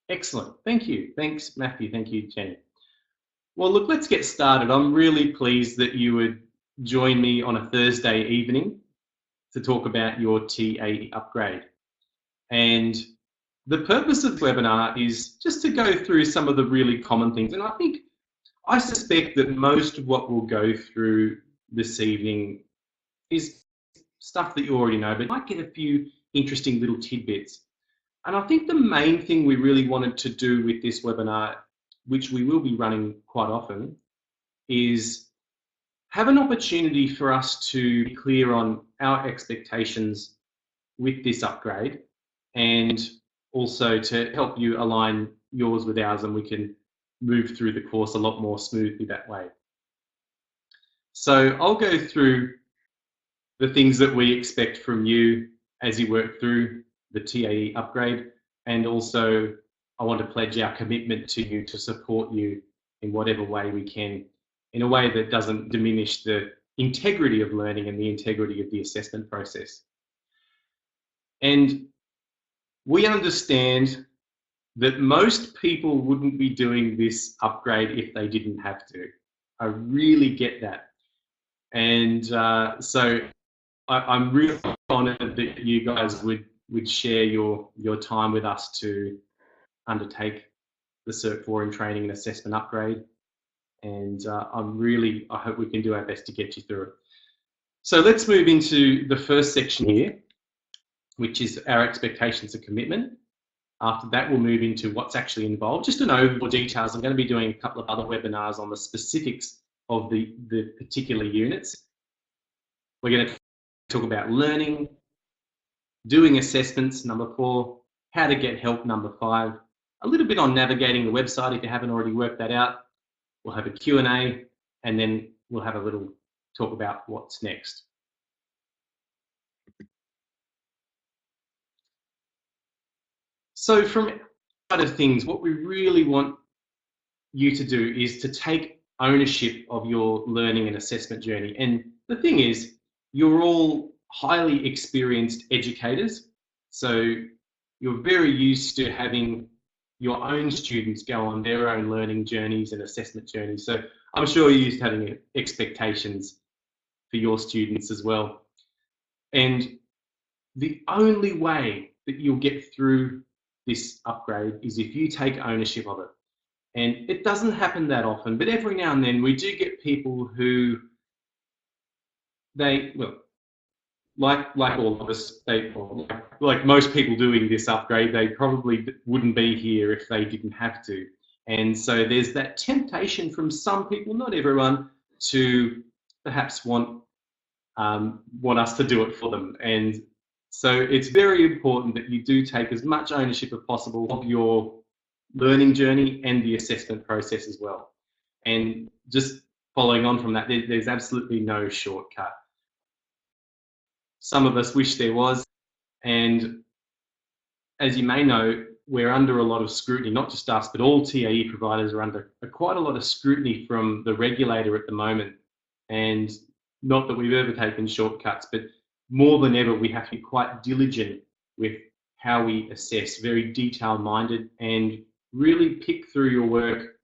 Excellent. Thank you. Thanks, Matthew. Thank you, Jenny. Well, look, let's get started. I'm really pleased that you would join me on a Thursday evening to talk about your TAE upgrade. And the purpose of the webinar is just to go through some of the really common things. And I suspect that most of what we'll go through this evening is stuff that you already know, but you might get a few interesting little tidbits. And I think the main thing we really wanted to do with this webinar, which we will be running quite often, is have an opportunity for us to be clear on our expectations with this upgrade, and also to help you align yours with ours, and we can move through the course a lot more smoothly that way. So I'll go through the things that we expect from you as you work through the TAE upgrade, and also I want to pledge our commitment to you to support you in whatever way we can, in a way that doesn't diminish the integrity of learning and the integrity of the assessment process. And we understand that most people wouldn't be doing this upgrade if they didn't have to. I really get that. And so I'm really honoured that you guys would share your time with us to undertake the Cert 4 in training and assessment upgrade. And I hope we can do our best to get you through it. So let's move into the first section here, which is our expectations and commitment. After that, we'll move into what's actually involved. Just to know more details, I'm going to be doing a couple of other webinars on the specifics of the particular units. We're going to talk about learning, doing assessments, number 4, how to get help, number 5, a little bit on navigating the website if you haven't already worked that out. We'll have a Q&A, and then we'll have a little talk about what's next. So from side of things, what we really want you to do is to take ownership of your learning and assessment journey. And the thing is, you're all highly experienced educators, so you're very used to having your own students go on their own learning journeys and assessment journeys. So I'm sure you're used to having expectations for your students as well. And the only way that you'll get through this upgrade is if you take ownership of it. And it doesn't happen that often, but every now and then we do get people who like all of us, like most people doing this upgrade, they probably wouldn't be here if they didn't have to. And so there's that temptation from some people, not everyone, to perhaps want us to do it for them. And so it's very important that you do take as much ownership as possible of your learning journey and the assessment process as well. And just following on from that, there's absolutely no shortcut. Some of us wish there was, and as you may know, we're under a lot of scrutiny, not just us, but all TAE providers are under quite a lot of scrutiny from the regulator at the moment. And not that we've ever taken shortcuts, but more than ever, we have to be quite diligent with how we assess, very detail-minded, and really pick through your work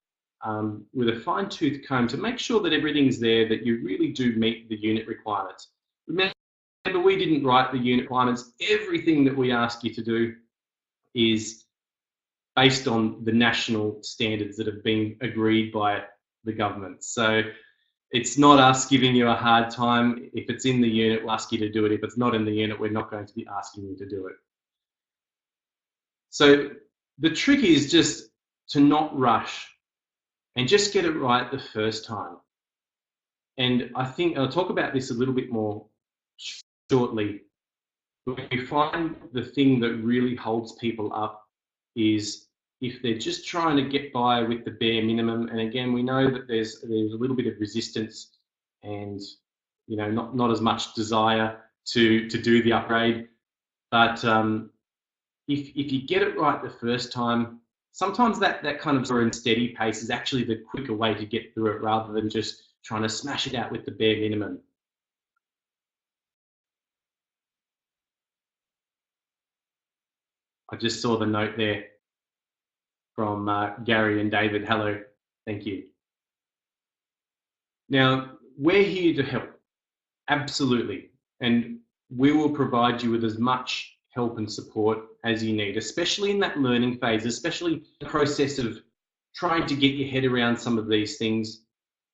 with a fine-tooth comb to make sure that everything's there, that you really do meet the unit requirements. Remember, we didn't write the unit requirements. Everything that we ask you to do is based on the national standards that have been agreed by the government. So it's not us giving you a hard time. If it's in the unit, we'll ask you to do it. If it's not in the unit, we're not going to be asking you to do it. So the trick is just to not rush and just get it right the first time. And I think I'll talk about this a little bit more shortly. We find the thing that really holds people up is if they're just trying to get by with the bare minimum. And again, we know that there's a little bit of resistance and not as much desire to do the upgrade. But if you get it right the first time, sometimes that kind of sort of steady pace is actually the quicker way to get through it, rather than just trying to smash it out with the bare minimum. I just saw the note there. from Gary and David. Hello, thank you. Now, we're here to help, absolutely, and we will provide you with as much help and support as you need, especially in that learning phase, especially the process of trying to get your head around some of these things,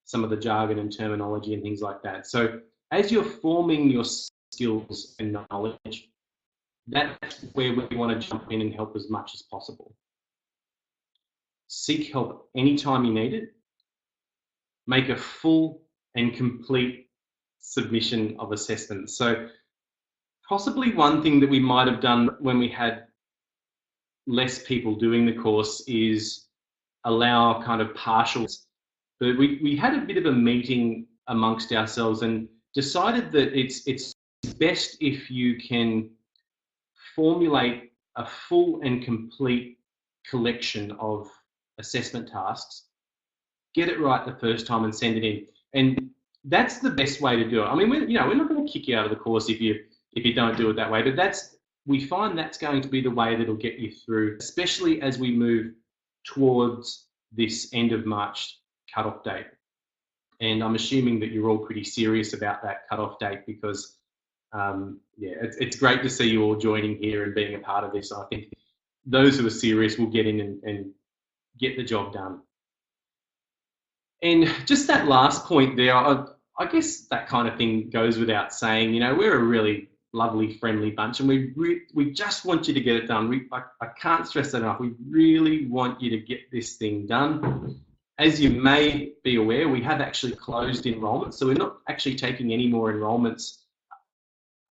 some of the jargon and terminology and things like that. So as you're forming your skills and knowledge, that's where we want to jump in and help as much as possible. Seek help anytime you need it. Make a full and complete submission of assessments. So possibly one thing that we might have done when we had less people doing the course is allow kind of partials. But we had a bit of a meeting amongst ourselves and decided that it's best if you can formulate a full and complete collection of assessment tasks, get it right the first time and send it in. And that's the best way to do it. I mean, we're not going to kick you out of the course if you don't do it that way, but we find that's going to be the way that'll get you through, especially as we move towards this end of March cutoff date. And I'm assuming that you're all pretty serious about that cutoff date because it's great to see you all joining here and being a part of this. I think those who are serious will get in and get the job done. And just that last point there, I guess that kind of thing goes without saying. We're a really lovely, friendly bunch, and we just want you to get it done. I can't stress that enough. We really want you to get this thing done. As you may be aware, we have actually closed enrolments, so we're not actually taking any more enrolments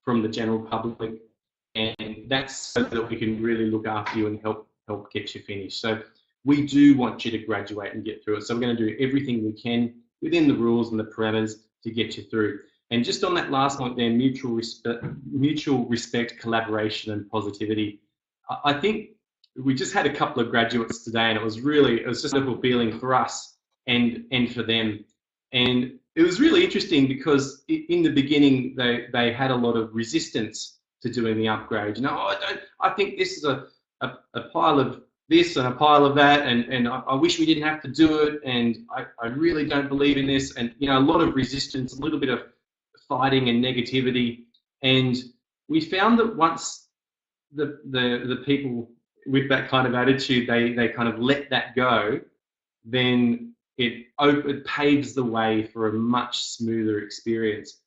from the general public, and that's so that we can really look after you and help get you finished. So we do want you to graduate and get through it. So we're going to do everything we can within the rules and the parameters to get you through. And just on that last point there, mutual respect, collaboration and positivity. I think we just had a couple of graduates today and it was just a wonderful feeling for us and for them. And it was really interesting because in the beginning, they had a lot of resistance to doing the upgrade. I think this is a pile of this and a pile of that, and I wish we didn't have to do it, and I really don't believe in this, and a lot of resistance, a little bit of fighting and negativity. And we found that once the people with that kind of attitude, they kind of let that go, then it paves the way for a much smoother experience.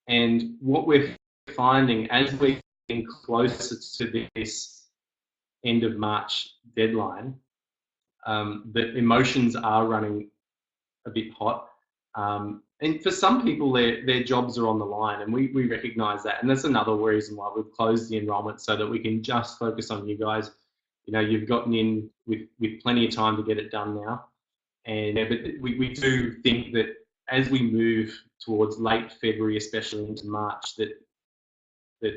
And what we're finding as we're getting closer to this end of March deadline, the emotions are running a bit hot. And for some people, their jobs are on the line, and we recognise that. And that's another reason why we've closed the enrolment, so that we can just focus on you guys. You've gotten in with plenty of time to get it done now. And but we do think that as we move towards late February, especially into March, that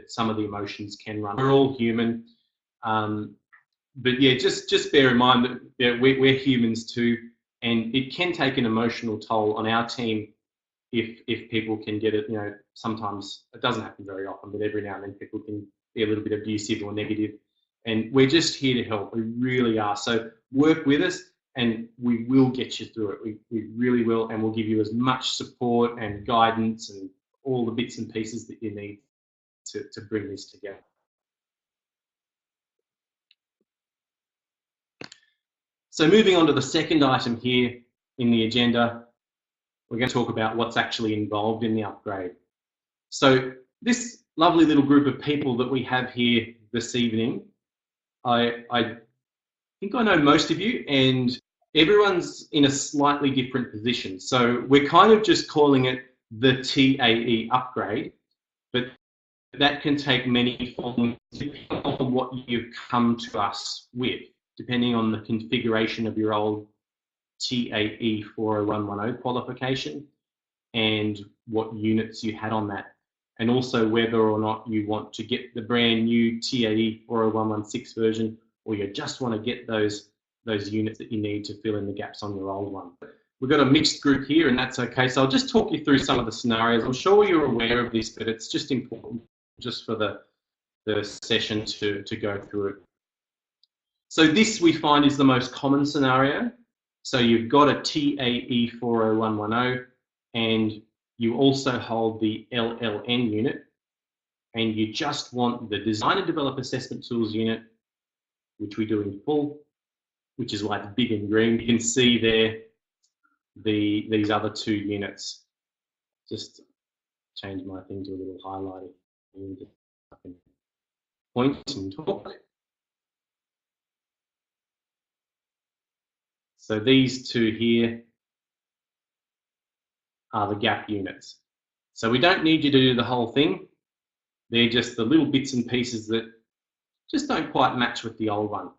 some of the emotions can run. We're all human. But yeah, just bear in mind that we're humans too, and it can take an emotional toll on our team if people can get it. Sometimes it doesn't happen very often, but every now and then people can be a little bit abusive or negative, and we're just here to help. We really are. So work with us, and we will get you through it. We really will, and we'll give you as much support and guidance and all the bits and pieces that you need to bring this together. So moving on to the second item here in the agenda, we're going to talk about what's actually involved in the upgrade. So this lovely little group of people that we have here this evening, I think I know most of you, and everyone's in a slightly different position. So we're kind of just calling it the TAE upgrade, but that can take many forms depending on what you've come to us with, depending on the configuration of your old TAE 40110 qualification and what units you had on that, and also whether or not you want to get the brand new TAE 40116 version, or you just want to get those units that you need to fill in the gaps on your old one. We've got a mixed group here, and that's okay. So I'll just talk you through some of the scenarios. I'm sure you're aware of this, but it's just important just for the session to go through it. So this we find is the most common scenario. So you've got a TAE 40110 and you also hold the LLN unit, and you just want the Design and Develop Assessment Tools unit, which we do in full, which is like big and green. You can see there these other two units. Just change my thing to a little highlighting. Point and talk. So these two here are the gap units. So we don't need you to do the whole thing. They're just the little bits and pieces that just don't quite match with the old one.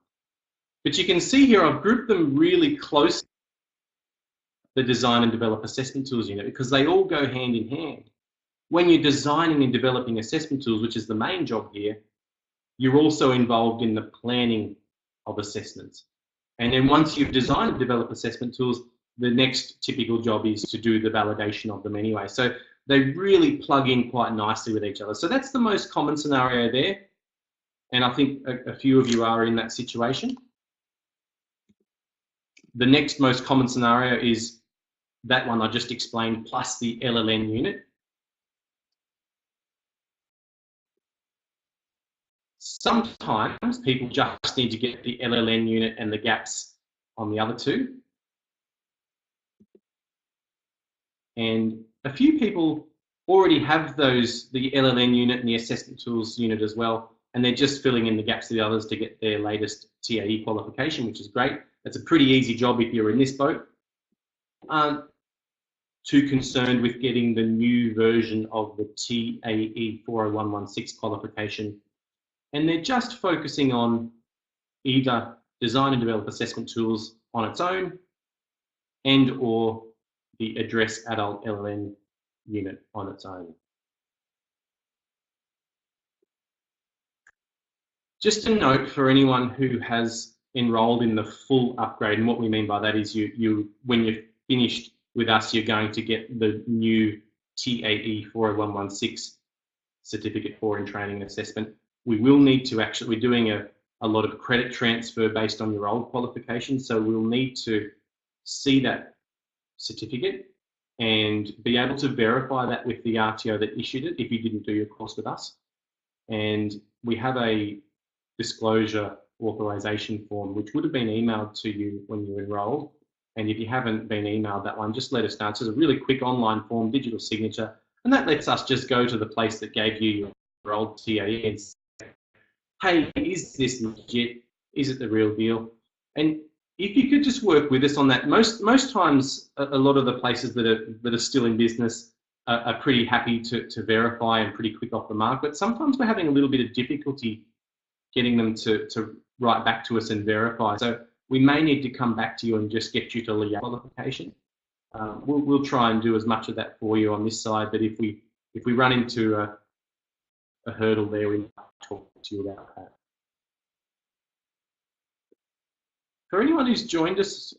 But you can see here I've grouped them really close, the Design and Develop Assessment Tools unit, because they all go hand in hand. When you're designing and developing assessment tools, which is the main job here, you're also involved in the planning of assessments. And then once you've designed and developed assessment tools, the next typical job is to do the validation of them anyway. So they really plug in quite nicely with each other. So that's the most common scenario there. And I think a few of you are in that situation. The next most common scenario is that one I just explained, plus the LLN unit. Sometimes people just need to get the LLN unit and the gaps on the other two. And a few people already have those, the LLN unit and the assessment tools unit as well, and they're just filling in the gaps of the others to get their latest TAE qualification, which is great. That's a pretty easy job if you're in this boat. Aren't too concerned with getting the new version of the TAE 40116 qualification, and they're just focusing on either Design and Develop Assessment Tools on its own and or the Address Adult LLN unit on its own. Just a note for anyone who has enrolled in the full upgrade, and what we mean by that is when you're finished with us, you're going to get the new TAE 40116 certificate for in training and assessment. We will need to we're doing a lot of credit transfer based on your old qualification, so we'll need to see that certificate and be able to verify that with the RTO that issued it if you didn't do your course with us. And we have a disclosure authorization form which would have been emailed to you when you enrolled, and if you haven't been emailed that one, just let us know. It's just a really quick online form, digital signature, and that lets us just go to the place that gave you your old TAE and say, hey, is this legit? Is it the real deal? And if you could just work with us on that. Most times, a lot of the places that are still in business are pretty happy to verify and pretty quick off the mark, but sometimes we're having a little bit of difficulty getting them to write back to us and verify. So we may need to come back to you and just get you to liaise qualification. We'll try and do as much of that for you on this side, but if we run into a hurdle there, we might talk to you about that. For anyone who's joined us,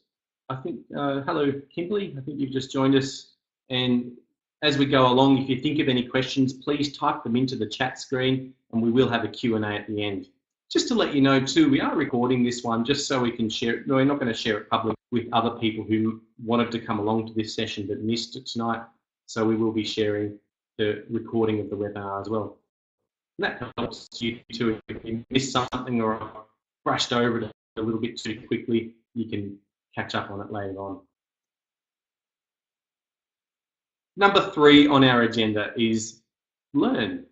I think, hello, Kimberly, I think you've just joined us. And as we go along, if you think of any questions, please type them into the chat screen and we will have a Q&A at the end. Just to let you know too, we are recording this one just so we can share it. No, we're not going to share it publicly with other people who wanted to come along to this session but missed it tonight. So we will be sharing the recording of the webinar as well. And that helps you too. If you missed something or brushed over it a little bit too quickly, you can catch up on it later on. Number 3 on our agenda is learn.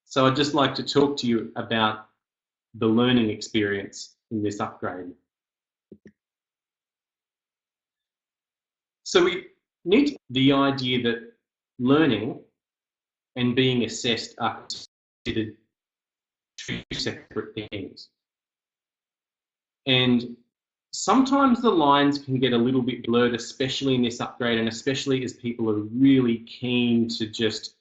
So I'd just like to talk to you about the learning experience in this upgrade. So we need the idea that learning and being assessed are considered two separate things. And sometimes the lines can get a little bit blurred, especially in this upgrade, and especially as people are really keen to just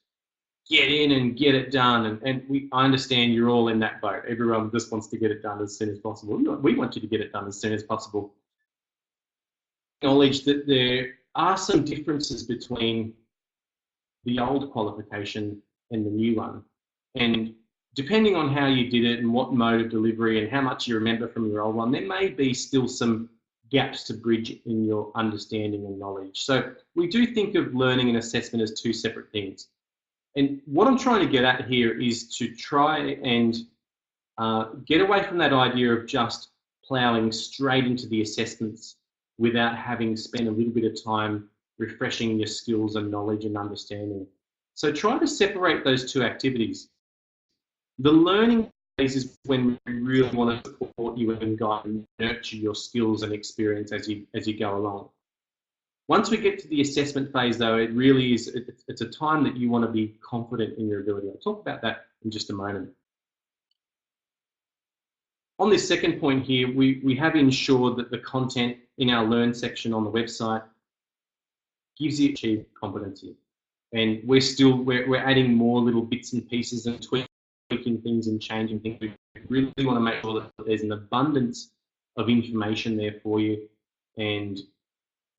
get in and get it done. And I understand you're all in that boat. Everyone just wants to get it done as soon as possible. We want you to get it done as soon as possible. Acknowledge that there are some differences between the old qualification and the new one. And depending on how you did it and what mode of delivery and how much you remember from your old one, there may be still some gaps to bridge in your understanding and knowledge. So we do think of learning and assessment as two separate things. And what I'm trying to get at here is to try and get away from that idea of just ploughing straight into the assessments without having spent a little bit of time refreshing your skills and knowledge and understanding. So try to separate those two activities. The learning phase is when we really want to support you and guide and nurture your skills and experience as you go along. Once we get to the assessment phase, though, it really is, it's a time that you want to be confident in your ability. I'll talk about that in just a moment. On this second point here, we have ensured that the content in our Learn section on the website gives you achieved competency. And we're adding more little bits and pieces and tweaking things and changing things. We really want to make sure that there's an abundance of information there for you, and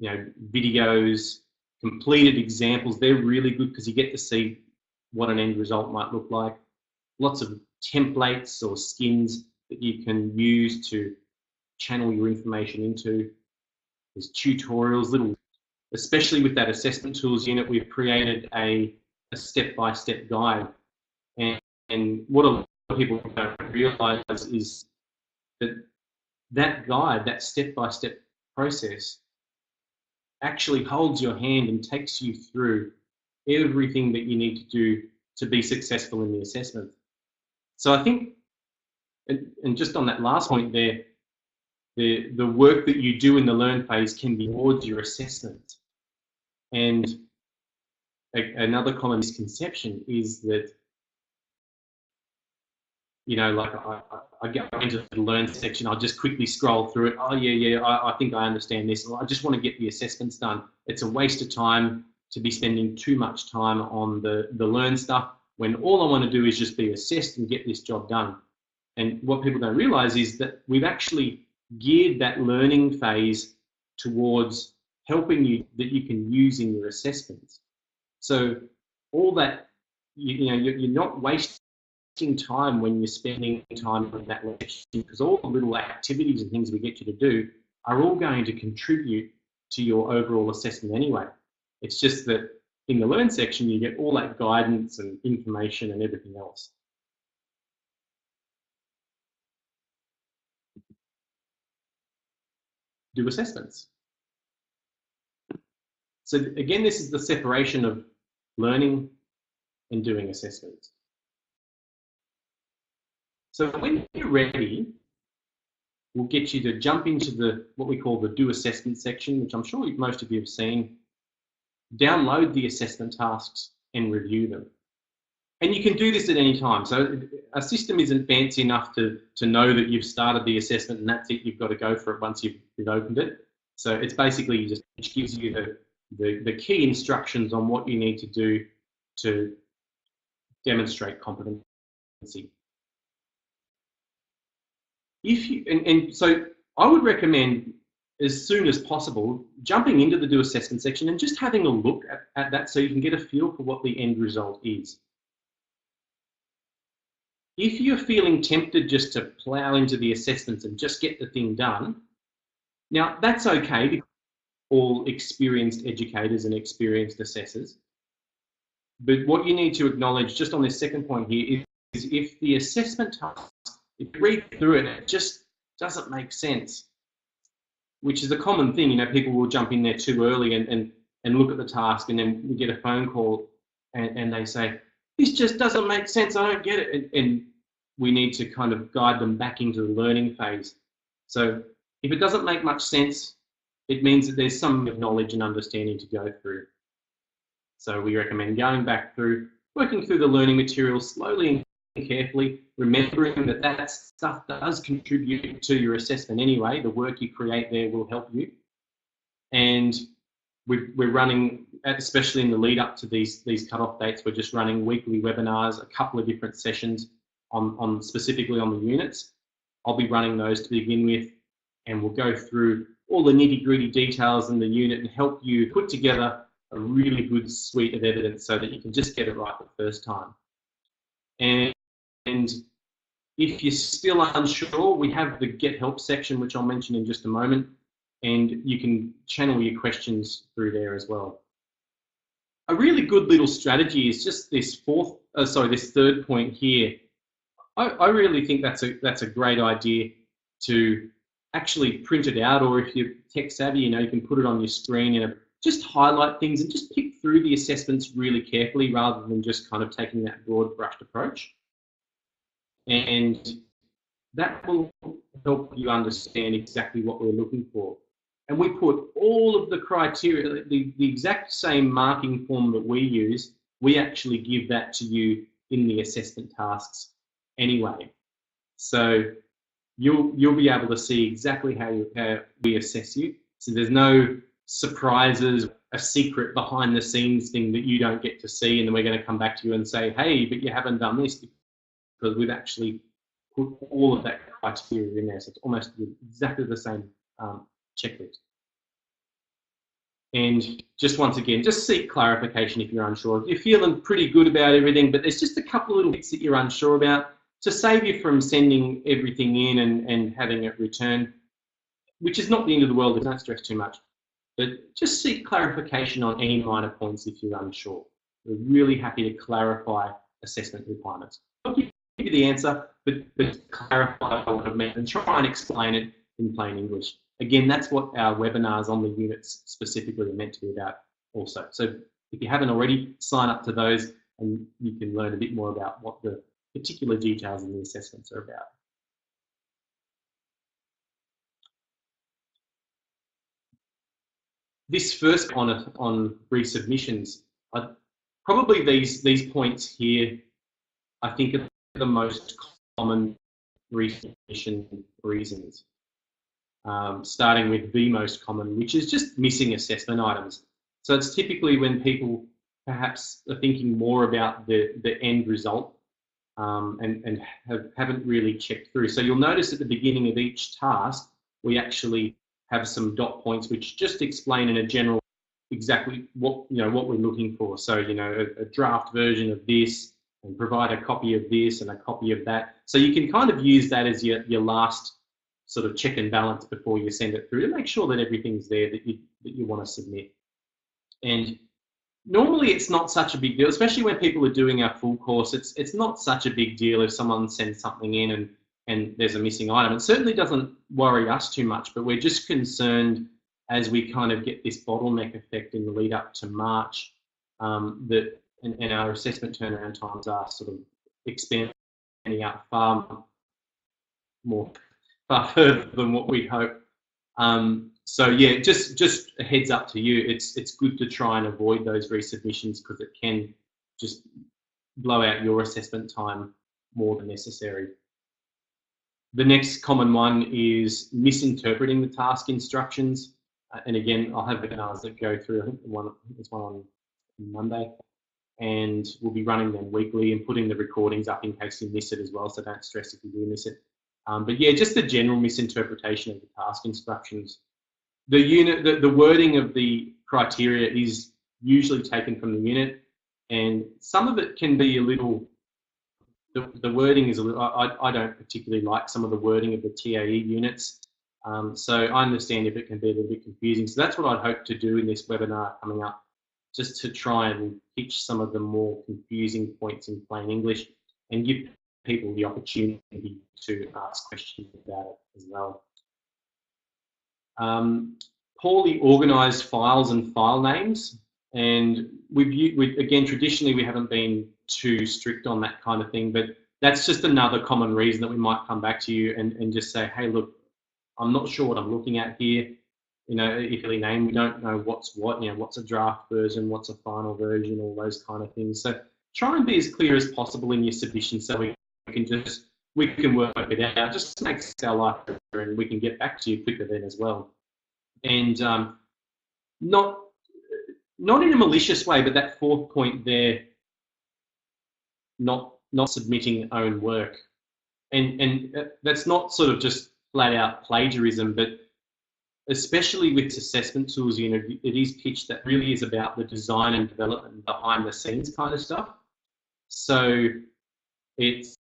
videos, completed examples. They're really good because you get to see what an end result might look like. Lots of templates or skins that you can use to channel your information into. There's tutorials, especially with that assessment tools unit, we've created a step-by-step guide. And what a lot of people don't realise is that guide, that step-by-step process, actually holds your hand and takes you through everything that you need to do to be successful in the assessment. So I think, and just on that last point there, the work that you do in the learn phase can be towards your assessment. And another common misconception is that, like I get into the learn section, I'll just quickly scroll through it. Oh yeah, I think I understand this. I just want to get the assessments done. It's a waste of time to be spending too much time on the learn stuff when all I want to do is just be assessed and get this job done. And what people don't realize is that we've actually geared that learning phase towards helping you that you can use in your assessments. So all that, you're not wasting time when you're spending time on that section, because all the little activities and things we get you to do are all going to contribute to your overall assessment anyway. It's just that in the learn section, you get all that guidance and information and everything else. Do assessments. So again, this is the separation of learning and doing assessments. So when you're ready, we'll get you to jump into what we call the do assessment section, which I'm sure most of you have seen. Download the assessment tasks and review them. And you can do this at any time. So a system isn't fancy enough to know that you've started the assessment and that's it, you've got to go for it once you've opened it. So it's basically which gives you the key instructions on what you need to do to demonstrate competency. So I would recommend, as soon as possible, jumping into the do assessment section and just having a look at that so you can get a feel for what the end result is. If you're feeling tempted just to plow into the assessments and just get the thing done, now that's okay because all experienced educators and experienced assessors. But what you need to acknowledge just on this second point here is if the assessment task, if you read through it, it just doesn't make sense, which is a common thing. People will jump in there too early and look at the task, and then we get a phone call and they say, this just doesn't make sense, I don't get it. And we need to kind of guide them back into the learning phase. So if it doesn't make much sense, it means that there's some knowledge and understanding to go through. So we recommend going back through, working through the learning material slowly and carefully, remembering that stuff does contribute to your assessment anyway. The work you create there will help you. And we're running, especially in the lead up to these cut-off dates, we're just running weekly webinars, a couple of different sessions on specifically on the units. I'll be running those to begin with, and we'll go through all the nitty-gritty details in the unit and help you put together a really good suite of evidence so that you can just get it right the first time. And And if you're still unsure, we have the Get Help section, which I'll mention in just a moment, and you can channel your questions through there as well. A really good little strategy is just this this third point here. I really think that's a great idea to actually print it out, or if you're tech savvy, you can put it on your screen and just highlight things and just pick through the assessments really carefully rather than just kind of taking that broad brushed approach. And that will help you understand exactly what we're looking for. And we put all of the criteria, the exact same marking form that we use, we actually give that to you in the assessment tasks anyway. So you'll be able to see exactly how we assess you. So there's no surprises, a secret behind the scenes thing that you don't get to see, and then we're going to come back to you and say, hey, but you haven't done this, because we've actually put all of that criteria in there. So it's almost exactly the same checklist. And just once again, just seek clarification if you're unsure. If you're feeling pretty good about everything, but there's just a couple of little bits that you're unsure about, to save you from sending everything in and having it returned, which is not the end of the world, don't stress too much. But just seek clarification on any minor points if you're unsure. We're really happy to clarify assessment requirements. I'll give you the answer, but clarify what it means and try and explain it in plain English. Again, that's what our webinars on the units specifically are meant to be about also. So if you haven't already, sign up to those and you can learn a bit more about what the particular details in the assessments are about. This first on resubmissions, probably these points here, I think, are the most common resubmission reasons. Starting with the most common, which is just missing assessment items. So it's typically when people perhaps are thinking more about the end result and haven't really checked through. So you'll notice at the beginning of each task, we actually have some dot points which just explain in a general exactly what we're looking for. So a draft version of this, and provide a copy of this and a copy of that. So you can kind of use that as your last sort of check and balance before you send it through to make sure that everything's there that you want to submit. And normally it's not such a big deal, especially when people are doing our full course. It's not such a big deal if someone sends something in and there's a missing item. It certainly doesn't worry us too much, but we're just concerned as we kind of get this bottleneck effect in the lead up to March, that and our assessment turnaround times are sort of expanding out far further than what we hope. So yeah, just a heads up to you. It's good to try and avoid those resubmissions because it can just blow out your assessment time more than necessary. The next common one is misinterpreting the task instructions. And again, I'll have webinars that go through. I think there's one on Monday, and we'll be running them weekly and putting the recordings up in case you miss it as well. So don't stress if you do miss it. But yeah, just the general misinterpretation of the task instructions. The wording of the criteria is usually taken from the unit, and some of it can be a little. The wording is a little. I don't particularly like some of the wording of the TAE units, so I understand if it can be a little bit confusing. So that's what I'd hope to do in this webinar coming up, just to try and teach some of the more confusing points in plain English and give people the opportunity to ask questions about it as well. Poorly organised files and file names, and again, traditionally we haven't been too strict on that kind of thing, but that's just another common reason that we might come back to you and just say, hey, look, I'm not sure what I'm looking at here. If you name, we don't know what's what, what's a draft version, what's a final version, all those kind of things. So try and be as clear as possible in your submission so we can work it out. Just makes our life better and we can get back to you quicker then as well. And not in a malicious way, but that fourth point there, not submitting own work, and that's not sort of just flat out plagiarism, but especially with assessment tools, it is pitched that really is about the design and development behind the scenes kind of stuff. So it's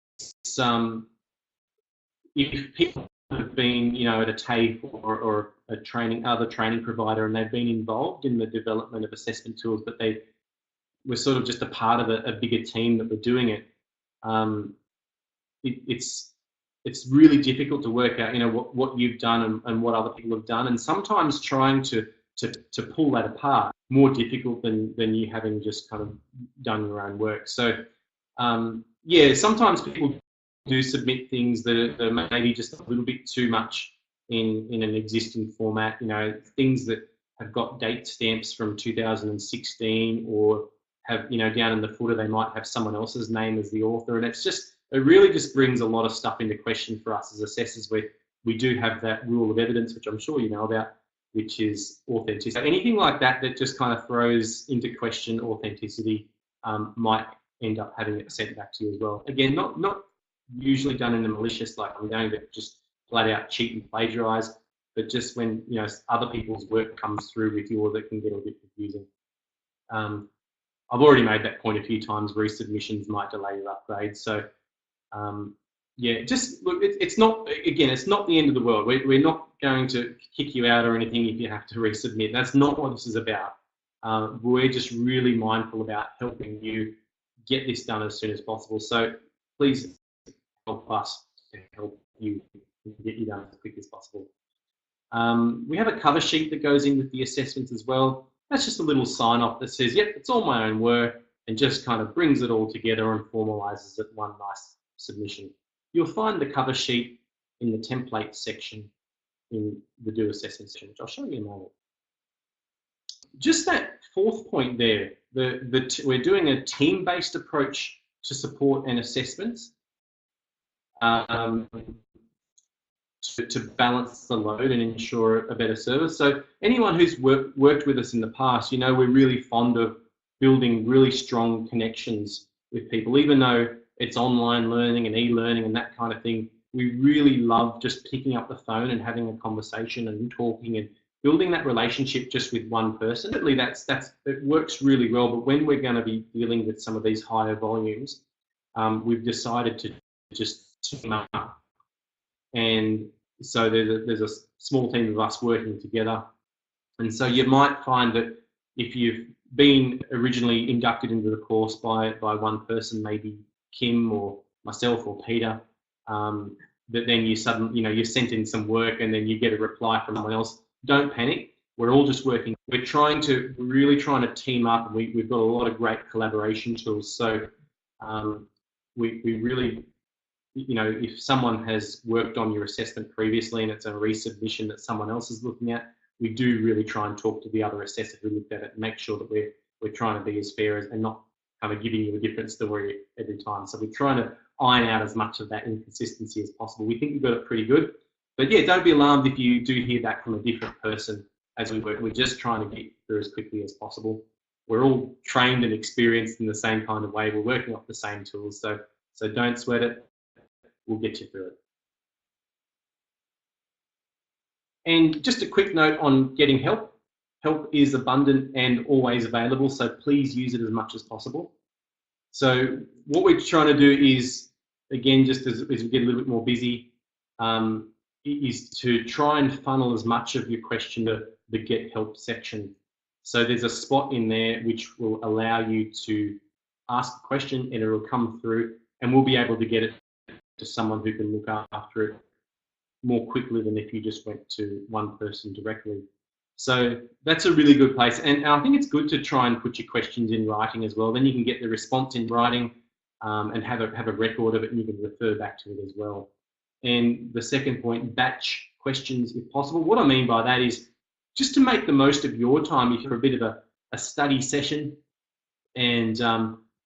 if people have been, at a TAE or a other training provider, and they've been involved in the development of assessment tools, but they were sort of just a part of a bigger team that were doing it. It's really difficult to work out, what you've done and what other people have done, and sometimes trying to pull that apart more difficult than you having just kind of done your own work. So yeah, sometimes people do submit things that are maybe just a little bit too much in an existing format, things that have got date stamps from 2016, or have, down in the footer they might have someone else's name as the author, and it really just brings a lot of stuff into question for us as assessors, where we do have that rule of evidence, which I'm sure you know about, which is authenticity. So anything like that just kind of throws into question authenticity might end up having it sent back to you as well. Again, not usually done in a malicious, like I'm going to just flat out cheat and plagiarize, but just when other people's work comes through with yours, it can get a bit confusing. I've already made that point a few times. Resubmissions might delay your upgrade. So yeah, just look, it's not the end of the world. We're not going to kick you out or anything if you have to resubmit. That's not what this is about. We're just really mindful about helping you get this done as soon as possible. So please help us to help you get you done as quick as possible. We have a cover sheet that goes in with the assessments as well. That's just a little sign off that says, yep, it's all my own work, and just kind of brings it all together and formalizes it one nice submission. You'll find the cover sheet in the template section in the Do Assessment section, which I'll show you in a moment. Just that fourth point there, we're doing a team-based approach to support and assessments to balance the load and ensure a better service. So anyone who's worked with us in the past, we're really fond of building really strong connections with people, even though it's online learning and e-learning and that kind of thing. We really love just picking up the phone and having a conversation and talking and building that relationship just with one person. Certainly it works really well, but when we're going to be dealing with some of these higher volumes, we've decided to just team up. And so there's a small team of us working together. And so you might find that if you've been originally inducted into the course by one person, maybe Kim or myself or Peter, that then you suddenly, you're sent in some work and then you get a reply from someone else. Don't panic. We're all just working. We're really trying to team up, and we've got a lot of great collaboration tools. So we really, if someone has worked on your assessment previously and it's a resubmission that someone else is looking at, we do really try and talk to the other assessor who looked at it and make sure that we're trying to be as fair and not kind of giving you a different story every time. So we're trying to iron out as much of that inconsistency as possible. We think we've got it pretty good. But yeah, don't be alarmed if you do hear back from a different person as we work. We're just trying to get through as quickly as possible. We're all trained and experienced in the same kind of way. We're working off the same tools. So don't sweat it. We'll get you through it. And just a quick note on getting help. Help is abundant and always available, so please use it as much as possible. So what we're trying to do is, again, just as we get a little bit more busy, is to try and funnel as much of your question to the Get Help section. So there's a spot in there which will allow you to ask a question and it will come through, and we'll be able to get it to someone who can look after it more quickly than if you just went to one person directly. So that's a really good place, and I think it's good to try and put your questions in writing as well. Then you can get the response in writing and have a record of it, and you can refer back to it as well. And the second point, batch questions if possible. What I mean by that is just to make the most of your time. If you're a bit of a study session, and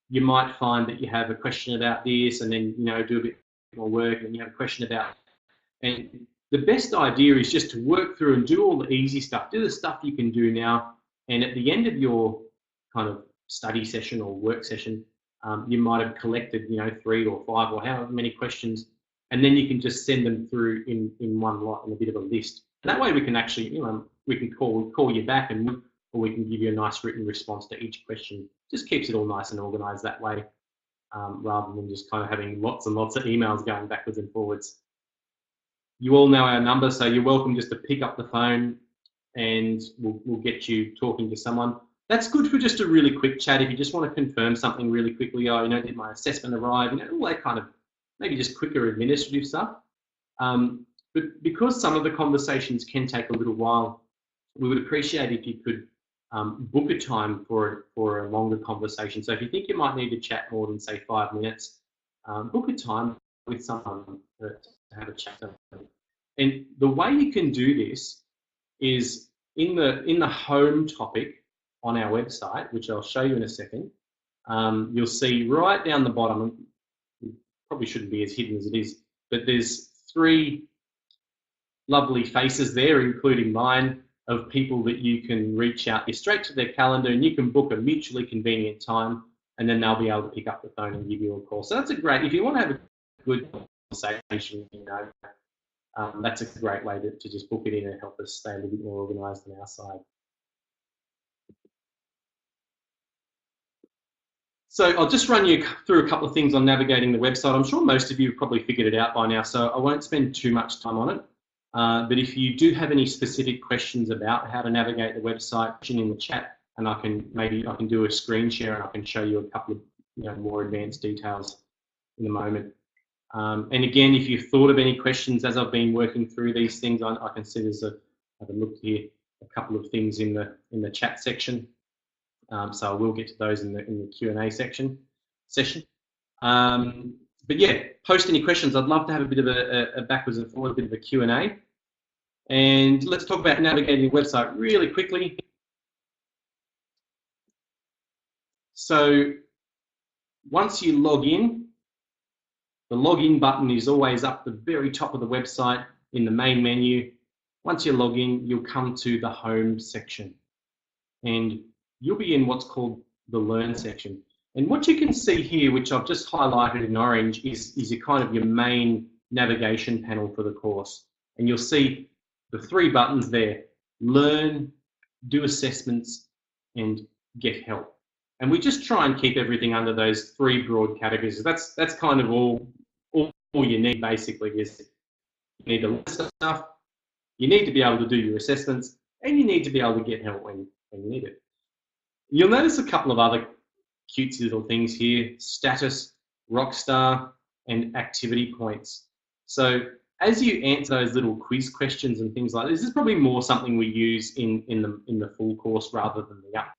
you might find that you have a question about this, and then do a bit more work, and you have a question about. And the best idea is just to work through and do all the easy stuff. Do the stuff you can do now, and at the end of your kind of study session or work session, you might have collected 3 or 5 or however many questions, and then you can just send them through in one lot in a bit of a list. That way we can actually, we can call you back, or we can give you a nice written response to each question. Just keeps it all nice and organized that way. rather than just kind of having lots and lots of emails going backwards and forwards. You all know our number, so you're welcome just to pick up the phone and we'll get you talking to someone. That's good for just a really quick chat if you just want to confirm something really quickly. Oh, did my assessment arrive? All that kind of maybe just quicker administrative stuff. But because some of the conversations can take a little while, we would appreciate if you could book a time for a longer conversation. So if you think you might need to chat more than say 5 minutes, book a time with someone to have a chat. And the way you can do this is in the home topic on our website, which I'll show you in a second. You'll see right down the bottom, it probably shouldn't be as hidden as it is, but there's 3 lovely faces there, including mine, of people that you can reach out straight to their calendar, and you can book a mutually convenient time, and then they'll be able to pick up the phone and give you a call. So that's a great, if you want to have a good conversation, that's a great way to just book it in and help us stay a little bit more organised on our side. So I'll just run you through a couple of things on navigating the website. I'm sure most of you have probably figured it out by now, so I won't spend too much time on it. But if you do have any specific questions about how to navigate the website, in the chat, and I can do a screen share and I can show you a couple of more advanced details in a moment. And again, if you've thought of any questions as I've been working through these things, I can see there's have a look here, a couple of things in the chat section. So I will get to those in the Q&A session. But yeah, post any questions. I'd love to have a bit of a backwards and forwards, a bit of a Q&A. And let's talk about navigating the website really quickly. So once you log in, the login button is always up the very top of the website in the main menu. Once you log in, you'll come to the home section and you'll be in what's called the learn section. And what you can see here, which I've just highlighted in orange, is your main navigation panel for the course. And you'll see the 3 buttons there: learn, do assessments, and get help. And we just try and keep everything under those 3 broad categories. That's kind of all you need basically. Is you need to learn stuff, you need to be able to do your assessments, and you need to be able to get help when you need it. You'll notice a couple of other cutesy little things here: status, rockstar, and activity points. So as you answer those little quiz questions and things like this is probably more something we use in the full course rather than the app.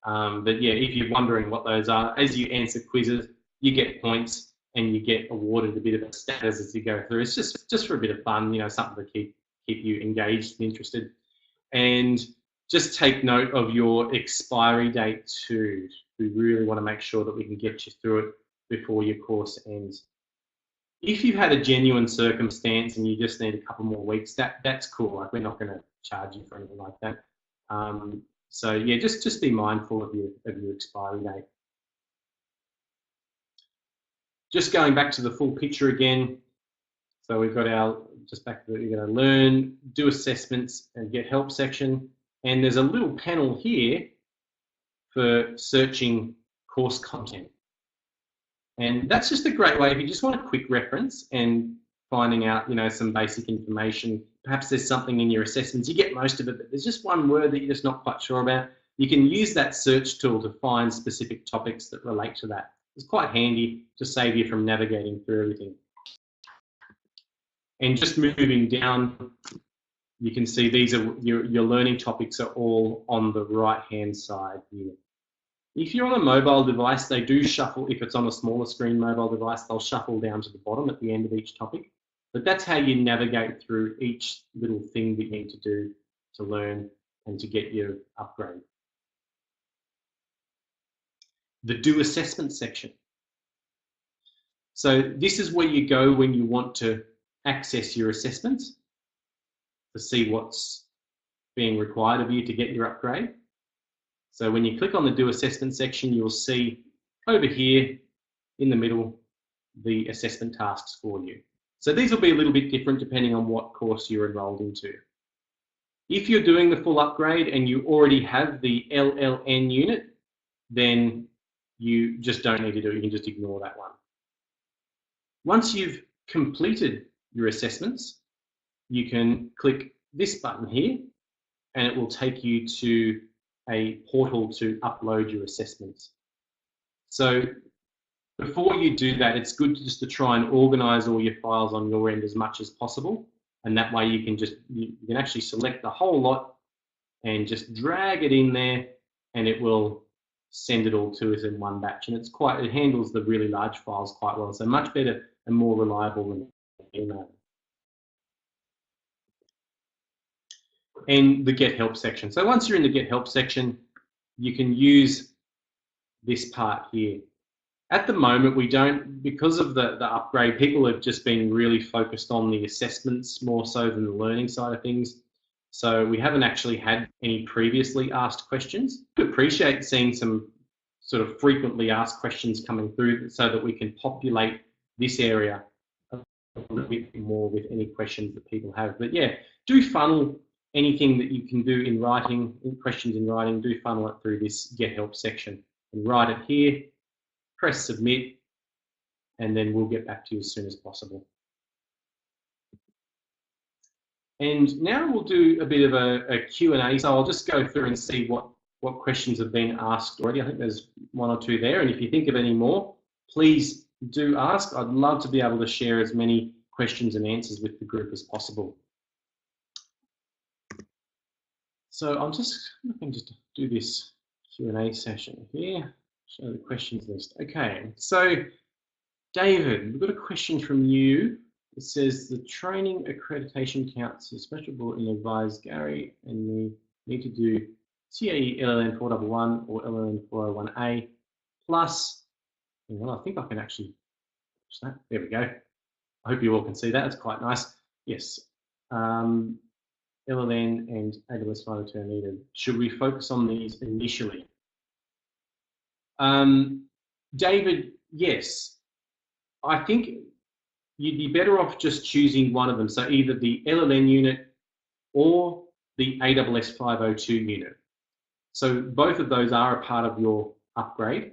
But yeah, if you're wondering what those are, as you answer quizzes, you get points and you get awarded a bit of a status as you go through. It's just for a bit of fun, something to keep you engaged and interested. And just take note of your expiry date too. We really want to make sure that we can get you through it before your course ends. If you've had a genuine circumstance and you just need a couple more weeks, that's cool. Like, we're not going to charge you for anything like that. So yeah, just be mindful of your expiry date. Just going back to the full picture again. So we've got we're going to learn, do assessments, and get help section. And there's a little panel here for searching course content. And that's just a great way if you just want a quick reference and finding out, some basic information. Perhaps there's something in your assessments. You get most of it, but there's just one word that you're just not quite sure about. You can use that search tool to find specific topics that relate to that. It's quite handy to save you from navigating through everything. And just moving down, you can see these are your learning topics are all on the right-hand side here. If you're on a mobile device, they do shuffle. If it's on a smaller screen mobile device, they'll shuffle down to the bottom at the end of each topic. But that's how you navigate through each little thing that you need to do to learn and to get your upgrade. The do assessment section. So this is where you go when you want to access your assessments to see what's being required of you to get your upgrade. So when you click on the do assessment section, you'll see over here in the middle the assessment tasks for you. So these will be a little bit different depending on what course you're enrolled into. If you're doing the full upgrade and you already have the LLN unit, then you just don't need to do it. You can just ignore that one. Once you've completed your assessments, you can click this button here and it will take you to a portal to upload your assessments. So before you do that, it's good just to try and organize all your files on your end as much as possible. And that way you can actually select the whole lot and just drag it in there and it will send it all to us in one batch. And it handles the really large files quite well. So much better and more reliable than email. And the Get Help section. So once you're in the Get Help section, you can use this part here. At the moment, we don't, because of the upgrade, people have just been really focused on the assessments more so than the learning side of things. So we haven't actually had any previously asked questions. I appreciate seeing some sort of frequently asked questions coming through so that we can populate this area a little bit more with any questions that people have. But yeah, do funnel anything that you can do in writing, questions in writing, do funnel it through this Get Help section and write it here, press submit, and then we'll get back to you as soon as possible. And now we'll do a bit of a Q&A. So I'll just go through and see what questions have been asked already. I think there's one or two there. And if you think of any more, please do ask. I'd love to be able to share as many questions and answers with the group as possible. So I'm just going to do this Q&A session here. Show the questions list. Okay, so David, we've got a question from you. It says the training accreditation counts as special bulletin advised Gary and me need to do TAE LLN 411 or LLN 401A plus, well, I think I can actually push that. There we go. I hope you all can see that. It's quite nice. Yes. LLN and AWS 502 are needed. Should we focus on these initially? David, yes. I think you'd be better off just choosing one of them. So either the LLN unit or the AWS 502 unit. So both of those are a part of your upgrade.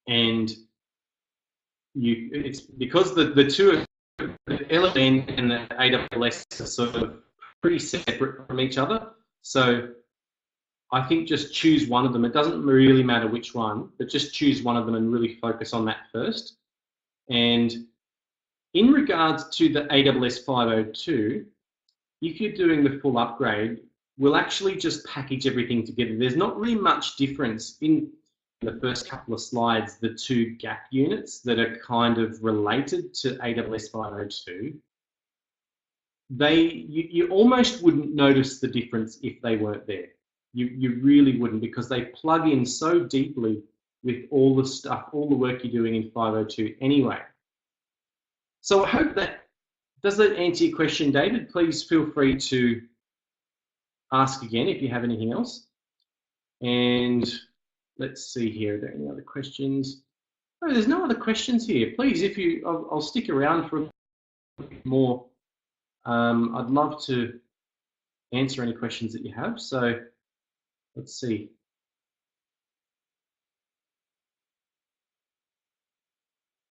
And it's because the two, the LLN and the AWS are sort of pretty separate from each other. So I think just choose one of them. It doesn't really matter which one, but just choose one of them and really focus on that first. And in regards to the AWS 502, if you're doing the full upgrade, we'll actually just package everything together. There's not really much difference in the first couple of slides, the two gap units that are kind of related to AWS 502. You almost wouldn't notice the difference if they weren't there. You really wouldn't, because they plug in so deeply with all the stuff, all the work you're doing in 502 anyway. So I hope does that answer your question, David? Please feel free to ask again if you have anything else. And let's see here, are there any other questions? No, there's no other questions here. Please, I'll stick around for a bit more. I'd love to answer any questions that you have. So let's see.